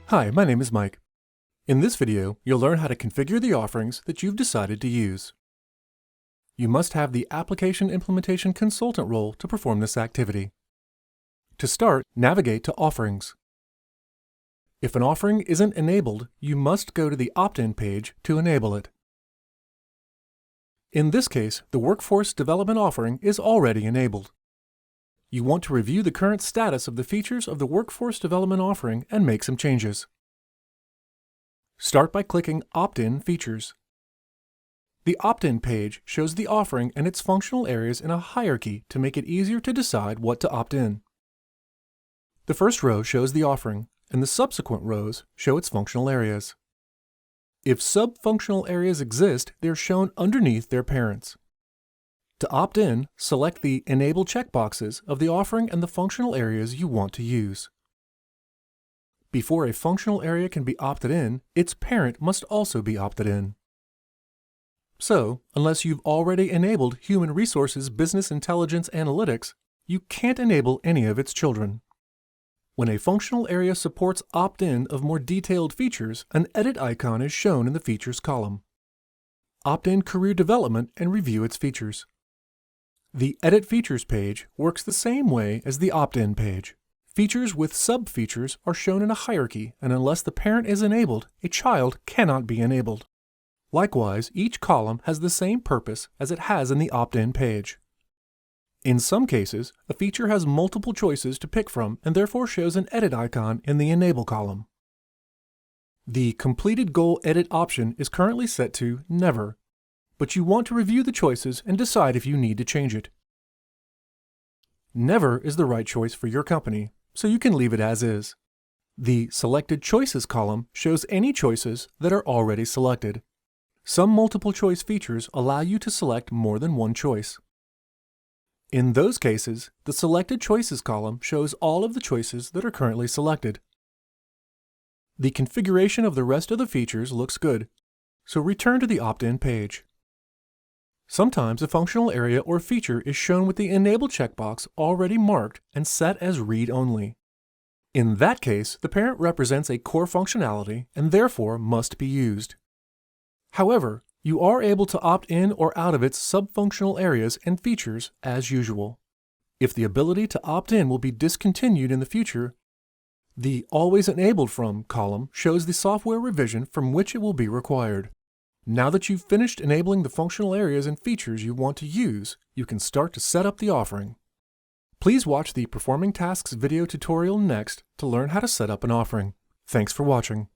Hi, my name is Mike. In this video, you'll learn how to configure the offerings that you've decided to use. You must have the Application Implementation Consultant role to perform this activity. To start, navigate to Offerings. If an offering isn't enabled, you must go to the opt-in page to enable it. In this case, the Workforce Development offering is already enabled. You want to review the current status of the features of the Workforce Development offering and make some changes. Start by clicking Opt-in Features. The opt-in page shows the offering and its functional areas in a hierarchy to make it easier to decide what to opt in. The first row shows the offering, and the subsequent rows show its functional areas. If sub-functional areas exist, they're shown underneath their parents. To opt in, select the Enable checkboxes of the offering and the functional areas you want to use. Before a functional area can be opted in, its parent must also be opted in. So, unless you've already enabled Human Resources Business Intelligence Analytics, you can't enable any of its children. When a functional area supports opt-in of more detailed features, an edit icon is shown in the Features column. Opt in Career Development and review its features. The Edit Features page works the same way as the opt-in page. Features with sub-features are shown in a hierarchy, and unless the parent is enabled, a child cannot be enabled. Likewise, each column has the same purpose as it has in the opt-in page. In some cases, a feature has multiple choices to pick from and therefore shows an edit icon in the Enable column. The Completed Goal Edit option is currently set to Never, but you want to review the choices and decide if you need to change it. Never is the right choice for your company, so you can leave it as is. The Selected Choices column shows any choices that are already selected. Some multiple choice features allow you to select more than one choice. In those cases, the Selected Choices column shows all of the choices that are currently selected. The configuration of the rest of the features looks good, so return to the opt-in page. Sometimes a functional area or feature is shown with the Enable checkbox already marked and set as read-only. In that case, the parent represents a core functionality and therefore must be used. However, you are able to opt in or out of its sub-functional areas and features as usual. If the ability to opt in will be discontinued in the future, the Always Enabled From column shows the software revision from which it will be required. Now that you've finished enabling the functional areas and features you want to use, you can start to set up the offering. Please watch the Performing Tasks video tutorial next to learn how to set up an offering. Thanks for watching.